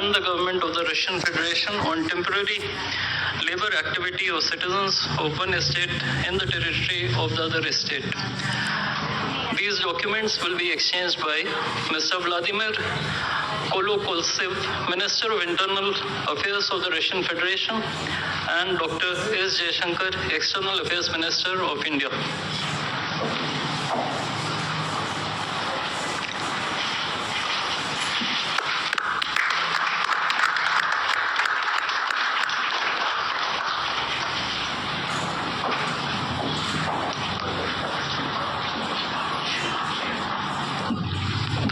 and the government of the Russian Federation on temporary labor activity of citizens of one state in the territory of the other state. These documents will be exchanged by Mr. Vladimir Kolokoltsev, Minister of Internal Affairs of the Russian Federation, and Dr. S. Jaishankar, External Affairs Minister of India.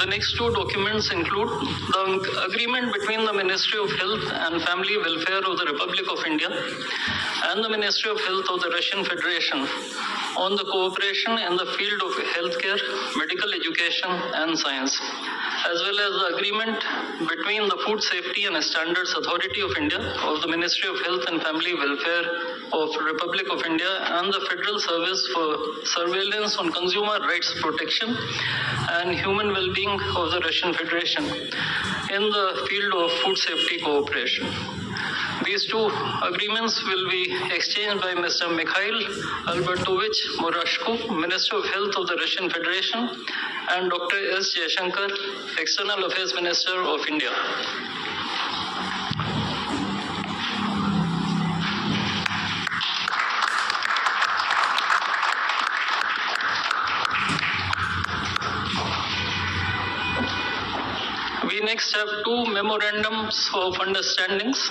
The next two documents include the agreement between the Ministry of Health and Family Welfare of the Republic of India and the Ministry of Health of the Russian Federation on the cooperation in the field of healthcare, medical education and science, as well as the agreement between the Food Safety and Standards Authority of India of the Ministry of Health and Family Welfare of Republic of India and the Federal Service for Surveillance on Consumer Rights Protection and Human Well-being of the Russian Federation in the field of food safety cooperation. These two agreements will be exchanged by Mr. Mikhail Albertovich Murashko, Minister of Health of the Russian Federation, and Dr. S. Jaishankar, External Affairs Minister of India. We next have two memorandums of understandings.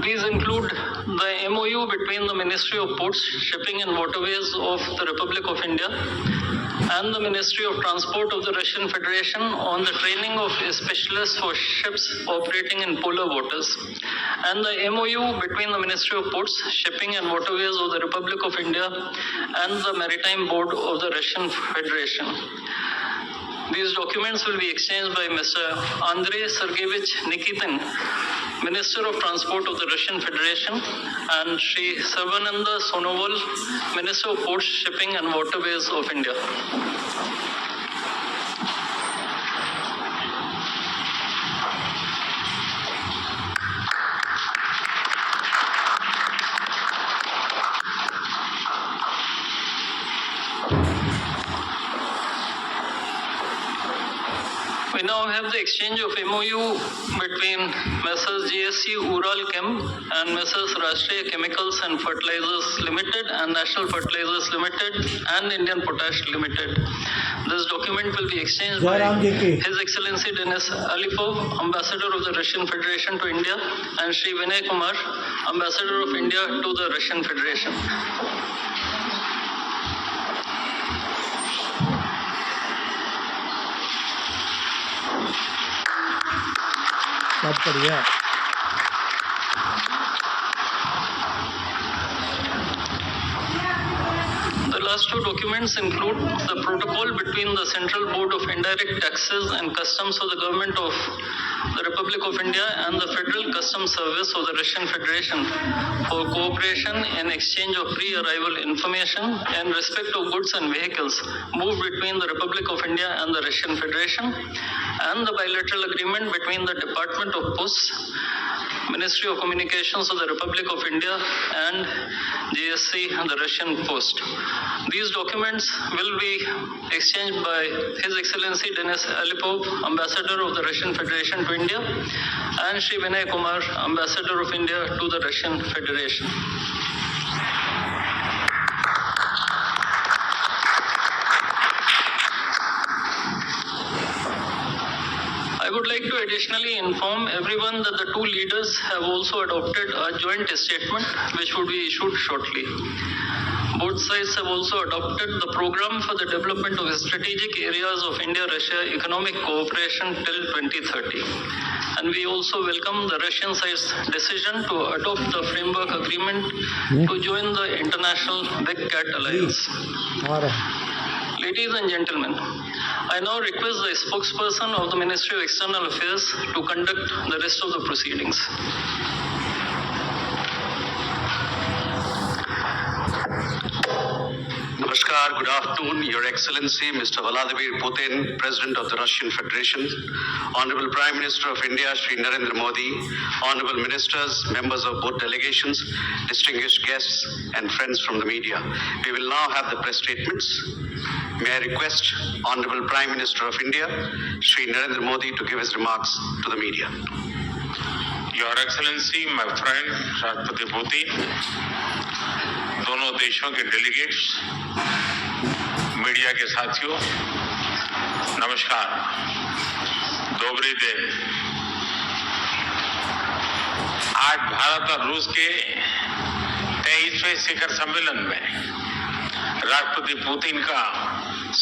These include the MOU between the Ministry of Ports, Shipping and Waterways of the Republic of India and the Ministry of Transport of the Russian Federation on the training of specialists for ships operating in polar waters, and the MOU between the Ministry of Ports, Shipping and Waterways of the Republic of India and the Maritime Board of the Russian Federation. These documents will be exchanged by Mr. Andrei Sergeyevich Nikitin, Minister of Transport of the Russian Federation, and Shri Sarvananda Sonowal, Minister of Ports, Shipping and Waterways of India. We now have the exchange of MOU between Messrs. GSC Ural Chem and Messrs. Rashtriya Chemicals and Fertilizers Limited and National Fertilizers Limited and Indian Potash Limited. This document will be exchanged by His Excellency Denis Alipov, Ambassador of the Russian Federation to India, and Shri Vinay Kumar, Ambassador of India to the Russian Federation. सब बढ़िया। The last two documents include the protocol between the Central Board of Indirect Taxes and Customs of the Government of the Republic of India and the Federal Customs Service of the Russian Federation for cooperation in exchange of pre-arrival information in respect of goods and vehicles moved between the Republic of India and the Russian Federation, and the bilateral agreement between the Department of Posts, Ministry of Communications of the Republic of India and GSC, the Russian Post. These documents will be exchanged by His Excellency Denis Alipov, Ambassador of the Russian Federation to India, and Shri Vinay Kumar, Ambassador of India to the Russian Federation. I would like to additionally inform everyone that the two leaders have also adopted a joint statement which would be issued shortly. Both sides have also adopted the program for the development of strategic areas of India-Russia economic cooperation till 2030. And we also welcome the Russian side's decision to adopt the framework agreement to join the International Big Cat Alliance. Ladies and gentlemen, I now request the spokesperson of the Ministry of External Affairs to conduct the rest of the proceedings. नमस्कार। Namaskar, good afternoon, Your Excellency, Mr. Vladimir Putin, President of the Russian Federation, Honorable Prime Minister of India, Shri Narendra Modi, Honorable Ministers, members of both delegations, distinguished guests, and friends from the media. We will now have the press statements. May I request Honorable Prime Minister of India, Shri Narendra Modi, to give his remarks to the media. Your excellency my friend राष्ट्रपति Putin, दोनों देशों के delegates, media के साथियों, नमस्कार, दोबरी दिन। आज भारत और रूस के 23वें शिखर सम्मेलन में राष्ट्रपति पुतिन का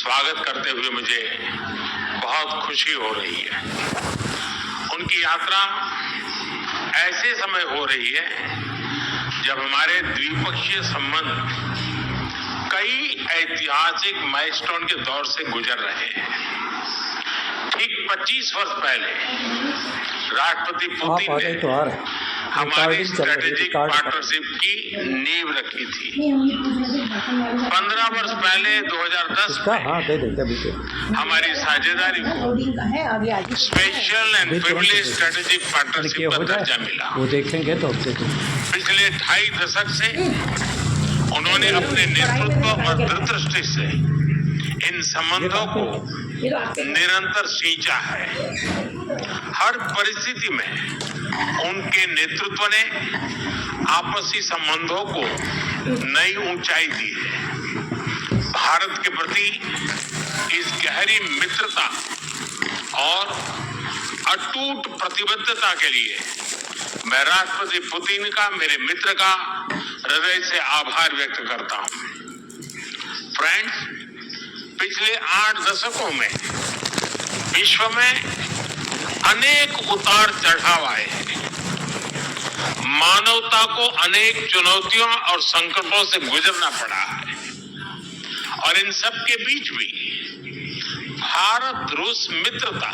स्वागत करते हुए मुझे बहुत खुशी हो रही है। उनकी यात्रा ऐसे समय हो रही है जब हमारे द्विपक्षीय संबंध कई ऐतिहासिक माइलस्टोन के दौर से गुजर रहे हैं। ठीक 25 वर्ष पहले राष्ट्रपति पुतिन ने हमारी स्ट्रेटेजिक पार्टनरशिप की नींव रखी थी। 15 वर्ष पहले 2010 में हमारी साझेदारी को special and privilege strategic partnership का दर्जा मिला। वो देखेंगे तो पिछले 2.5 दशक से उन्होंने अपने नेतृत्व और दूरदृष्टि से इन संबंधों को निरंतर सींचा है। हर परिस्थिति में उनके नेतृत्व ने आपसी संबंधों को नई ऊंचाई दी है। भारत के प्रति इस गहरी मित्रता और अटूट प्रतिबद्धता के लिए मैं राष्ट्रपति पुतिन का, मेरे मित्र का हृदय से आभार व्यक्त करता हूं। फ्रेंड्स, पिछले 8 दशकों में विश्व में अनेक उतार चढ़ाव आए हैं। मानवता को अनेक चुनौतियों और संकटों से गुजरना पड़ा है और इन सब के बीच भी भारत रूस मित्रता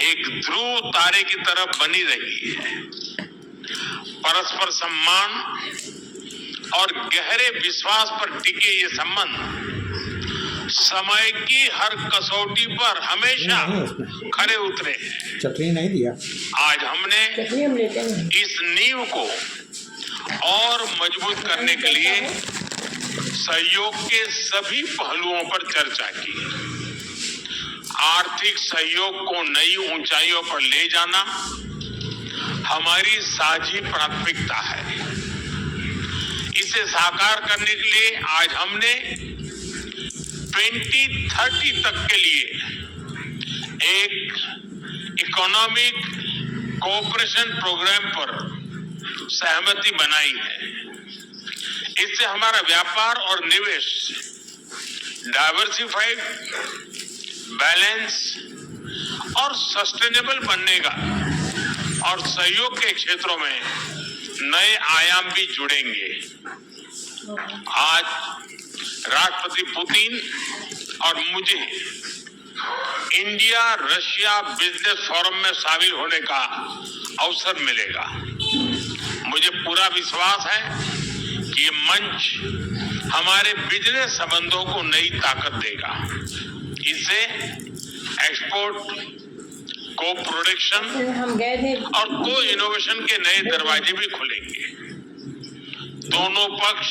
एक ध्रुव तारे की तरफ बनी रही है। परस्पर सम्मान और गहरे विश्वास पर टिके ये संबंध समय की हर कसौटी पर हमेशा खरे उतरे हैं। चटनी नहीं दिया। आज हमने इस नींव को और मजबूत करने के लिए सहयोग के सभी पहलुओं पर चर्चा की। आर्थिक सहयोग को नई ऊंचाइयों पर ले जाना हमारी साझी प्राथमिकता है। इसे साकार करने के लिए आज हमने 2030 तक के लिए एक इकोनॉमिक कोऑपरेशन प्रोग्राम पर सहमति बनाई है। इससे हमारा व्यापार और निवेश डाइवर्सिफाइड, बैलेंस और सस्टेनेबल बनेगा और सहयोग के क्षेत्रों में नए आयाम भी जुड़ेंगे। आज राष्ट्रपति पुतिन और मुझे इंडिया रशिया बिजनेस फोरम में शामिल होने का अवसर मिलेगा। मुझे पूरा विश्वास है कि ये मंच हमारे बिजनेस संबंधों को नई ताकत देगा। इससे एक्सपोर्ट, को प्रोडक्शन और को इनोवेशन के नए दरवाजे भी खुलेंगे। दोनों पक्ष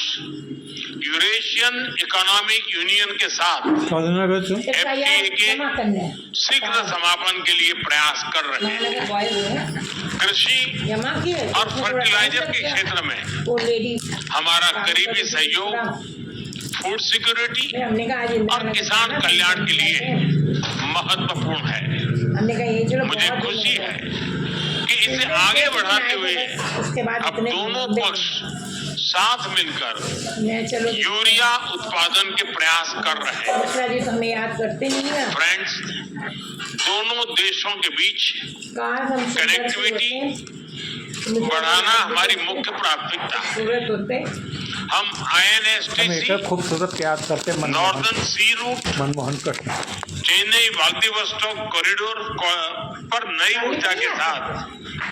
यूरेशियन इकोनॉमिक यूनियन के साथ FTA के शीघ्र समापन के लिए प्रयास कर रहे हैं। कृषि और फर्टिलाइजर के क्षेत्र में हमारा करीबी सहयोग फूड सिक्योरिटी और किसान कल्याण के लिए महत्वपूर्ण है। मुझे खुशी है कि इसे आगे बढ़ाते हुए अब दोनों पक्ष साथ मिलकर यूरिया उत्पादन के प्रयास कर रहे हैं। फ्रेंड्स, दोनों देशों के बीच कनेक्टिविटी बढ़ाना हमारी मुख्य प्राथमिकता है। हम हम INSTC, एक खूबसूरत याद करते northern sea route, Manmohan Krishna. Chennai Vladivostok corridor पर नई ऊर्जा के साथ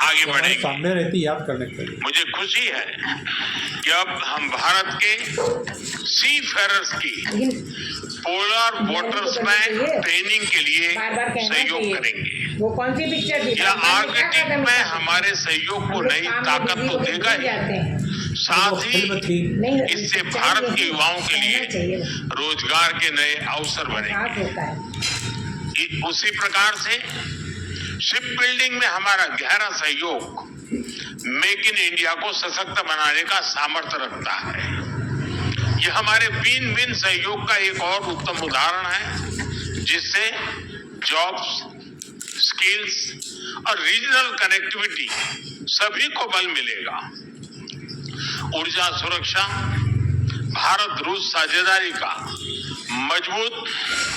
आगे बढ़ेंगे। सामने रहती याद करने के लिए। मुझे खुशी है कि अब हम भारत के सी फेरर्स की पोलर वाटर्स में ट्रेनिंग के लिए सहयोग करेंगे। वो कौन सी पिक्चर थी? यह आर्कटिक में हमारे सहयोग को नई ताकत तो देगा ही, साथ ही इससे भारत के युवाओं के लिए रोजगार के नए अवसर बनेंगे। उसी प्रकार से शिप बिल्डिंग में हमारा गहरा सहयोग मेक इन इंडिया को सशक्त बनाने का सामर्थ्य रखता है। यह हमारे विन विन सहयोग का एक और उत्तम उदाहरण है, जिससे जॉब्स, स्किल्स और रीजनल कनेक्टिविटी सभी को बल मिलेगा। ऊर्जा सुरक्षा भारत रूस साझेदारी का मजबूत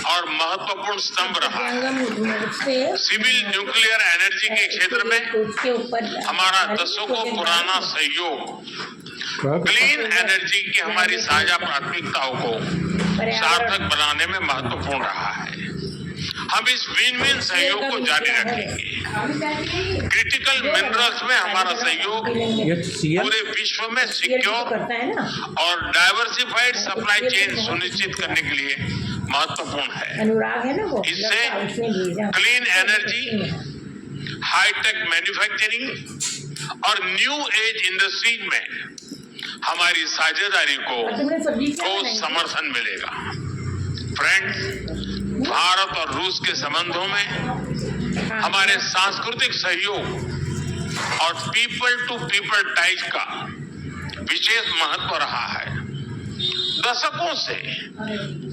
और महत्वपूर्ण स्तंभ रहा है। सिविल न्यूक्लियर एनर्जी के क्षेत्र में हमारा दशकों पुराना सहयोग क्लीन एनर्जी की हमारी साझा प्राथमिकताओं को सार्थक बनाने में महत्वपूर्ण रहा है। हम इस विन विन सहयोग को जारी रखेंगे। क्रिटिकल मिनरल्स में हमारा सहयोग पूरे विश्व में सिक्योर और डाइवर्सिफाइड सप्लाई चेन सुनिश्चित करने के लिए महत्वपूर्ण है। अनुराग है ना वो, इससे क्लीन एनर्जी, हाईटेक मैन्युफैक्चरिंग और न्यू एज इंडस्ट्रीज में हमारी साझेदारी को समर्थन मिलेगा। फ्रेंड्स, भारत और रूस के संबंधों में हमारे सांस्कृतिक सहयोग और पीपल टू पीपल टाइज का विशेष महत्व रहा है। दशकों से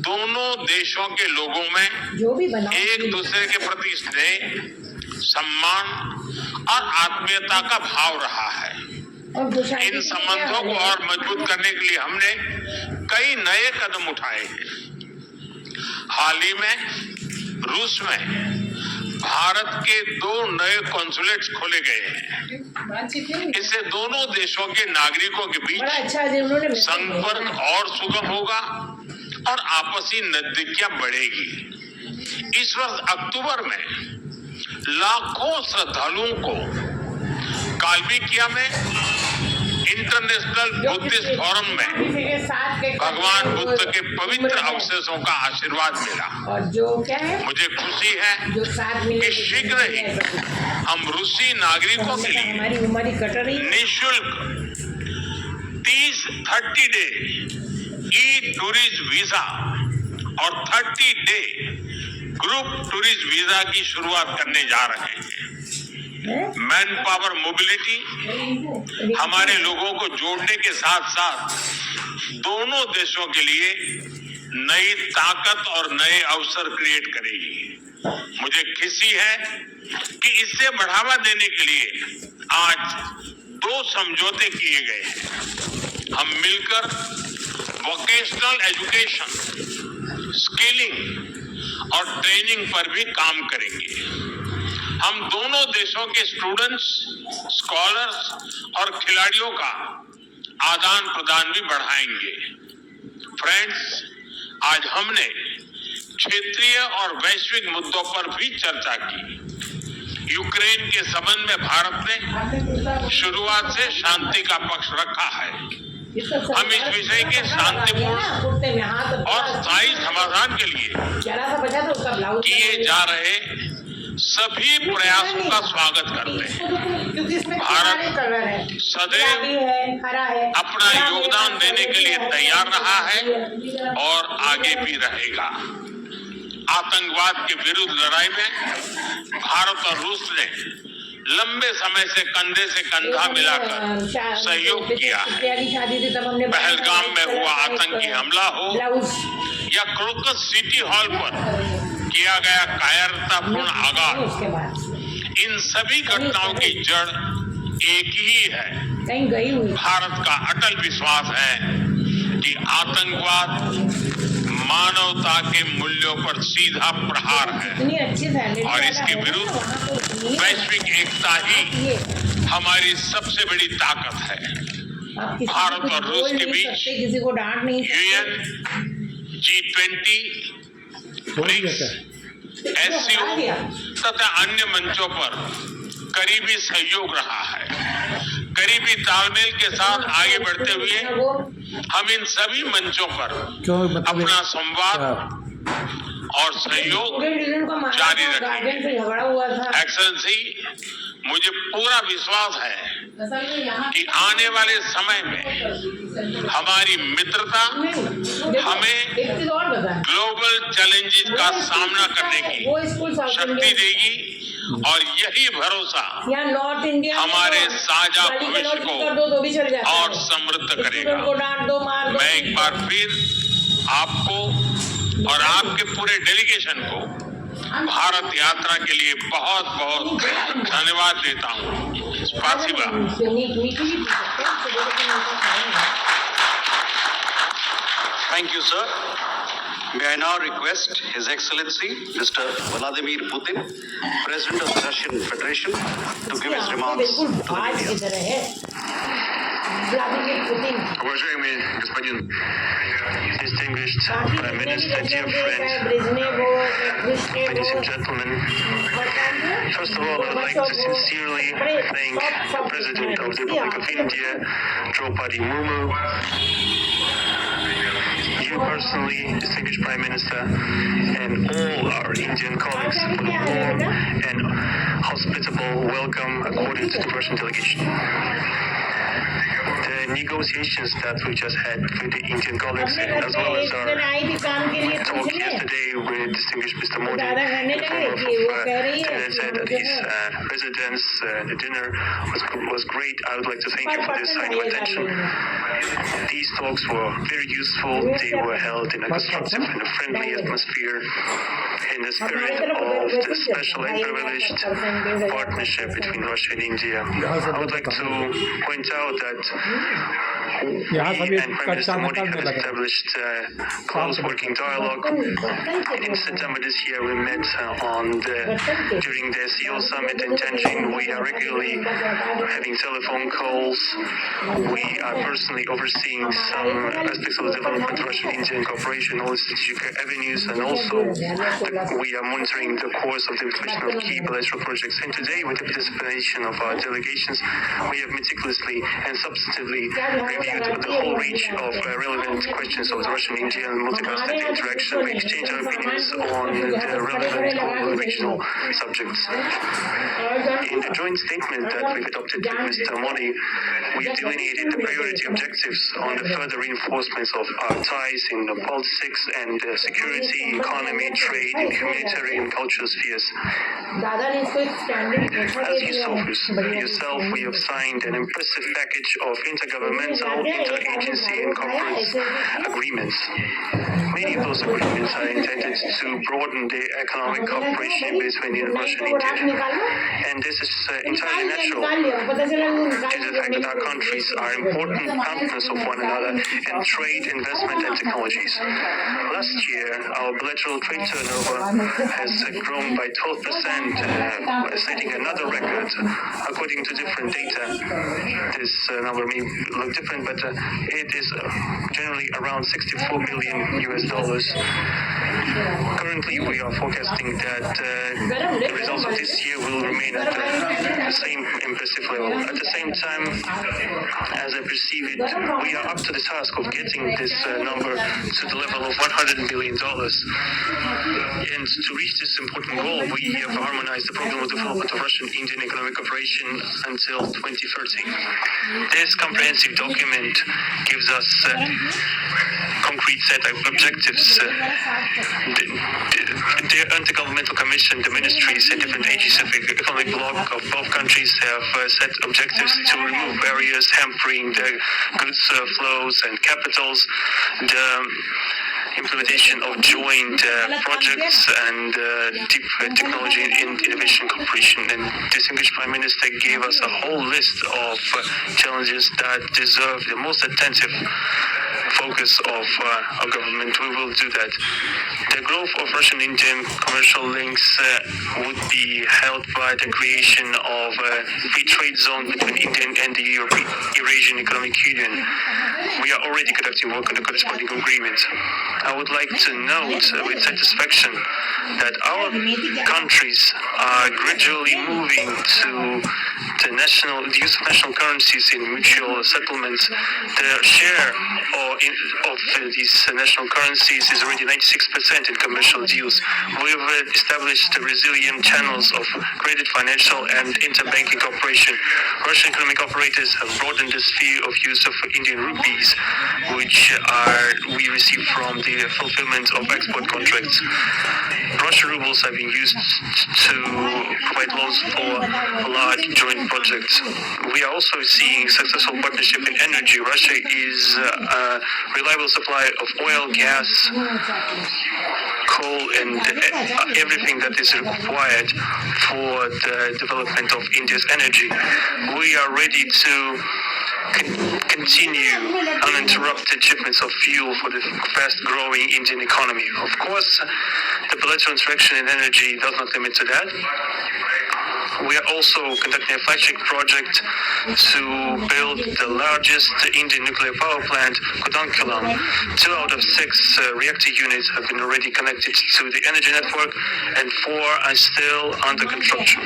दोनों देशों के लोगों में एक दूसरे के प्रति स्नेह, सम्मान और आत्मीयता का भाव रहा है। इन संबंधों को और मजबूत करने के लिए हमने कई नए कदम उठाए हैं। हाल ही में रूस में भारत के 2 नए कॉन्सुलेट्स खोले गए हैं। इससे दोनों देशों के नागरिकों के बीच संपर्क और सुगम होगा और आपसी नजदीकियां बढ़ेगी। इस वर्ष अक्टूबर में लाखों श्रद्धालुओं को काल्बिकिया में इंटरनेशनल बुद्धिस्ट फोरम में भगवान बुद्ध के पवित्र अवशेषों का आशीर्वाद मिला। और जो क्या है, मुझे खुशी है कि शीघ्र ही हम रूसी नागरिकों के लिए निःशुल्क 30 डे ई टूरिस्ट वीजा और 30 डे ग्रुप टूरिस्ट वीजा की शुरुआत करने जा रहे हैं। मैन पावर मोबिलिटी हमारे लोगों को जोड़ने के साथ साथ दोनों देशों के लिए नई ताकत और नए अवसर क्रिएट करेगी। मुझे खुशी है कि इससे बढ़ावा देने के लिए आज 2 समझौते किए गए हैं। हम मिलकर वोकेशनल एजुकेशन, स्किलिंग और ट्रेनिंग पर भी काम करेंगे। हम दोनों देशों के स्टूडेंट्स, स्कॉलर्स और खिलाड़ियों का आदान प्रदान भी बढ़ाएंगे। फ्रेंड्स, आज हमने क्षेत्रीय और वैश्विक मुद्दों पर भी चर्चा की। यूक्रेन के संबंध में भारत ने शुरुआत से शांति का पक्ष रखा है। हम इस विषय के शांतिपूर्ण और स्थायी समाधान के लिए किए जा रहे सभी प्रयासों का स्वागत करते हैं। भारत सदैव अपना योगदान देने के लिए तैयार रहा है और आगे भी रहेगा। आतंकवाद के विरुद्ध लड़ाई में भारत और रूस ने लंबे समय से कंधे से कंधा मिलाकर सहयोग किया है। पहलगाम में हुआ आतंकी हमला हो या क्रोकस सिटी हॉल पर किया गया कायरतापूर्ण आघात, इन सभी घटनाओं की जड़ एक ही है। भारत का अटल विश्वास है कि आतंकवाद मानवता के मूल्यों पर सीधा प्रहार है और इसके विरुद्ध वैश्विक एकता ही हमारी सबसे बड़ी ताकत है। आप किसी भारत को और रूस बोल के नहीं बीच सकते, किसी को डांट नहीं सकते। यूएन, G20, ब्रिक्स, SCO तथा अन्य मंचों पर करीबी सहयोग रहा है। करीबी तालमेल के साथ आगे बढ़ते हुए हम इन सभी मंचों पर क्यों मतलब अपना संवाद और सहयोग जारी रखेंगे। झगड़ा हुआ था। एक्सेलेंसी, मुझे पूरा विश्वास है कि आने वाले समय में हमारी मित्रता हमें एक चीज और बताएं। ग्लोबल चैलेंजेस का सामना करने की वो स्कूल साउथ शक्ति इंडियन देगी और यही भरोसा या नॉर्थ इंडिया हमारे साझा भविष्य को कर दो तो भी चल जाता और है। समृद्ध स्टूडेंट करेगा। को डांट दो, मार दो। मैं एक बार फिर आपको और आपके पूरे डेलीगेशन को भारत यात्रा के लिए बहुत बहुत धन्यवाद देता हूँ। स्पासिबा। Thank you, sir. May I now request His Excellency Mr. Vladimir Putin, President of the Russian Federation, to give his remarks बिल्कुल to the भाज media. की तरह है। Vladimir Putin Уважаемый господин distinguished Prime Minister, dear friends, ladies and gentlemen, first of all, I would like to sincerely thank the President of the Republic of India, Draupadi Murmu, you personally, distinguished Prime Minister, and all our Indian colleagues for the warm and hospitable welcome accorded to the Russian delegation. The negotiations that we just had with the Indian colleagues, as well as our talk yesterday with distinguished Mr. Modi, in the form of said that his residence, the dinner was great. I would like to thank you for this kind of attention. These talks were very useful. They were held in a constructive and a friendly atmosphere in the spirit of the special and privileged partnership between Russia and India. I would like to point out that यहाँ we सभी and Prime Minister कच्चा Modi मकान have में लगा। established close working dialogue. In September this year, we met during the SEO summit in Tianjin. We are regularly having telephone calls. We are personally overseeing some aspects of the development of Russian-Indian cooperation, all the strategic avenues, and also we are monitoring the course of the implementation of key bilateral projects. And today, with the participation of our delegations, we have meticulously and substantively reviewed the whole range of relevant questions of the Russian-Indian multifaceted interaction. We exchange our opinions on the relevant global and regional subjects. In the joint statement that we've adopted with Mr. Modi, we delineated the priority objectives on the further reinforcements of our ties in the politics and security, economy, trade, and humanitarian and cultural spheres. As you saw yourself, we have signed an impressive package of intergovernmental, interagency, and corporate agreements. Many of those agreements are intended to broaden the economic cooperation between Russia and India. And this is entirely natural due to the fact that our countries are important partners of one another in trade, investment, and technologies. Last year, our bilateral trade turnover has grown by 12%, setting another record. According to different data, this number may look different, but it is generally around $64 billion. Currently, we are forecasting that the results of this year will remain at the same impressive level. At the same time, as I perceive it, we are up to the task of getting this number to the level of $100 billion. And to reach this important goal, we have harmonized the program of development of Russian-Indian economic cooperation until 2030. This comprehensive document gives us concrete set of objectives. The Intergovernmental Commission, the ministries, and different agencies of the economic bloc of both countries have set objectives to remove barriers hampering the goods flows and capitals, the implementation of joint projects and deep technology and innovation cooperation. And distinguished Prime Minister gave us a whole list of challenges that deserve the most attentive focus focus of our government. We will do that. The growth of Russian-Indian commercial links would be helped by the creation of a free trade zone between India and the Eurasian Economic Union. We are already conducting work on the corresponding agreement. I would like to note with satisfaction that our countries are gradually moving to the use of national currencies in mutual settlements. The share of these national currencies is already 96% in commercial deals. We've established resilient channels of credit, financial, and interbanking cooperation. Russian economic operators have broadened the sphere of use of Indian rupees, which we receive from the fulfillment of export contracts. Russian rubles have been used to provide loans for large joint projects. We are also seeing successful partnership in energy. Russia is a reliable supplier of oil, gas, coal, and everything that is required for the development of India's energy. We are ready to continue uninterrupted shipments of fuel for the fast-growing Indian economy. Of course, the bilateral interaction in energy does not limit to that. We are also conducting a flagship project to build the largest Indian nuclear power plant, Kudankulam. 2 out of 6 reactor units have been already connected to the energy network, and 4 are still under construction.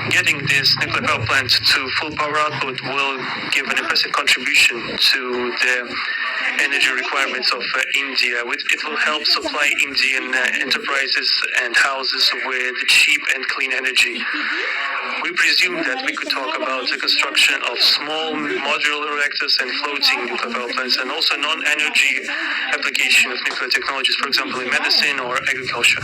Getting this nuclear power plant to full power output will give an impressive contribution to the energy requirements of India. It will help supply Indian enterprises and houses with cheap and clean energy. We presume that we could talk about the construction of small modular reactors and floating nuclear power plants, and also non-energy application of nuclear technologies, for example, in medicine or agriculture.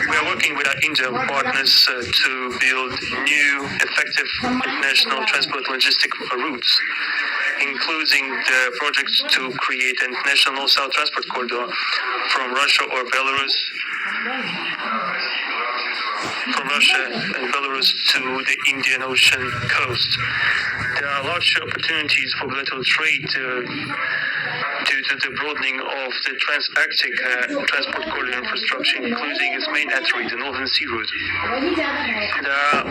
We are working with our Indian partners to build new, effective international transport logistic routes, including the projects to create an international north-south transport corridor from Russia and Belarus to the Indian Ocean coast. There are large opportunities for bilateral trade due to the broadening of the Trans-Arctic transport corridor infrastructure, including its main artery, the Northern Sea Route. There are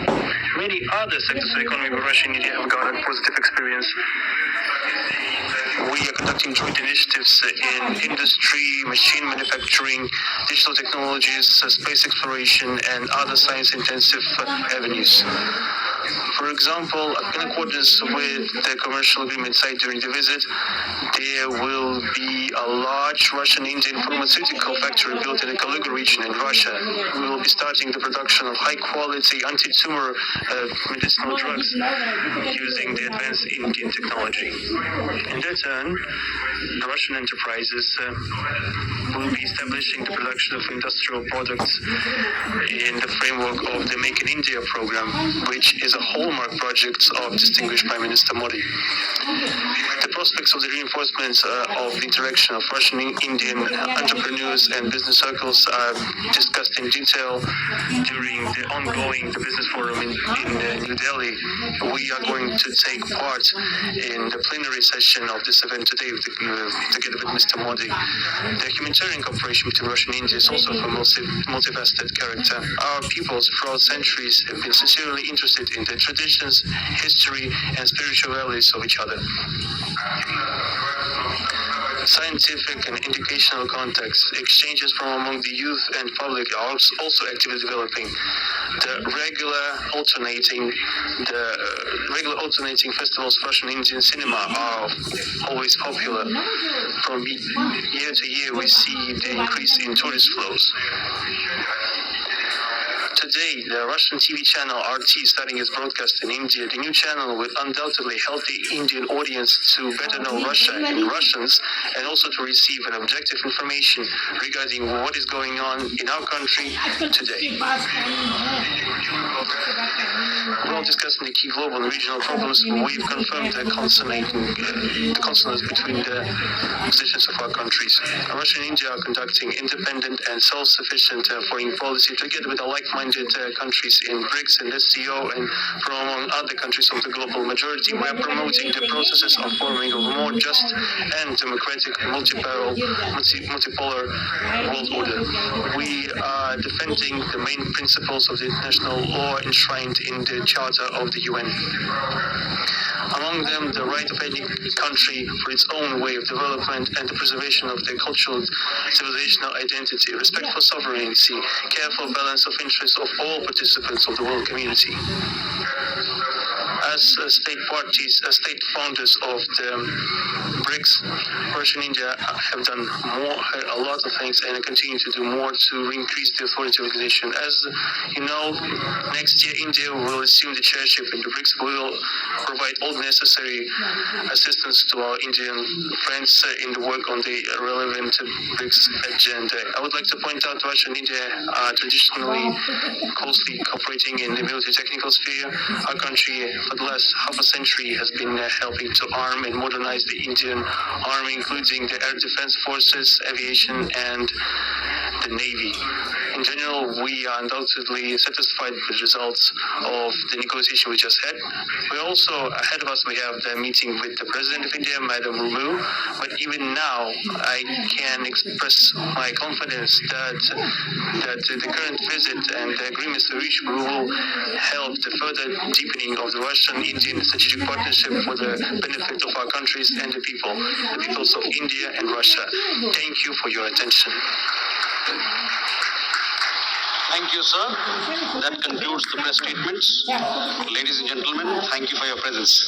many other sectors of the economy where Russia and India have garnered positive experience. We are conducting joint initiatives in industry, machine manufacturing, digital technologies, space exploration, and other science-intensive avenues. For example, in accordance with the commercial agreement signed during the visit, there will be a large Russian-Indian pharmaceutical factory built in the Kaluga region in Russia. We will be starting the production of high-quality anti-tumor medicinal drugs using the advanced Indian technology. In their turn, the Russian enterprises will be establishing the production of industrial products in the framework of the Make in India program, which is a hallmark project of distinguished Prime Minister Modi. The prospects of the reinforcement of the interaction of Russian Indian entrepreneurs and business circles are discussed in detail during the ongoing business forum in New Delhi. We are going to take part in the plenary session of this event today together with Mr. Modi. The humanitarian cooperation between Russia and India is also of a multifaceted character. Our peoples throughout centuries have been sincerely interested in the traditions, history, and spiritual values of each other. Scientific and educational contacts, exchanges from among the youth and public are also actively developing. The regular alternating festivals of Russian Indian cinema are always popular. From year to year, we see the increase in tourist flows. Today, the Russian TV channel RT is starting its broadcast in India. The new channel will undoubtedly help the Indian audience to better know Russia and Russians, and also to receive an objective information regarding what is going on in our country today. While discussing the key global and regional problems, we've confirmed the consonance between the positions of our countries. Russia and India are conducting independent and self-sufficient foreign policy together with a like-minded minded countries in BRICS and SCO, and from among other countries of the global majority. We are promoting the processes of forming a more just and democratic multipolar world order. We are defending the main principles of the international law enshrined in the Charter of the UN. Among them, the right of any country for its own way of development and the preservation of their cultural civilizational identity, respect for sovereignty, careful balance of interests of all participants of the world community. As state parties, state founders of the BRICS, Russia and India have done a lot of things and continue to do more to increase the authority of the organization. As you know, next year India will assume the chairship in the BRICS. We will provide all necessary assistance to our Indian friends in the work on the relevant BRICS agenda. I would like to point out Russia and India are traditionally closely cooperating in the military technical sphere. Our country for the last half a century has been helping to arm and modernize the Indian Army, including the air defense forces, aviation, and the Navy. In general, we are undoubtedly satisfied with the results of the negotiation we just had. We also, ahead of us, we have the meeting with the President of India, Madam Murmu. But even now, I can express my confidence that the current visit and the agreements we reach will help the further deepening of the Russian-Indian strategic partnership for the benefit of our countries and the peoples of India and Russia. Thank you for your attention. Thank you, sir. That concludes the press statements. Ladies and gentlemen, thank you for your presence.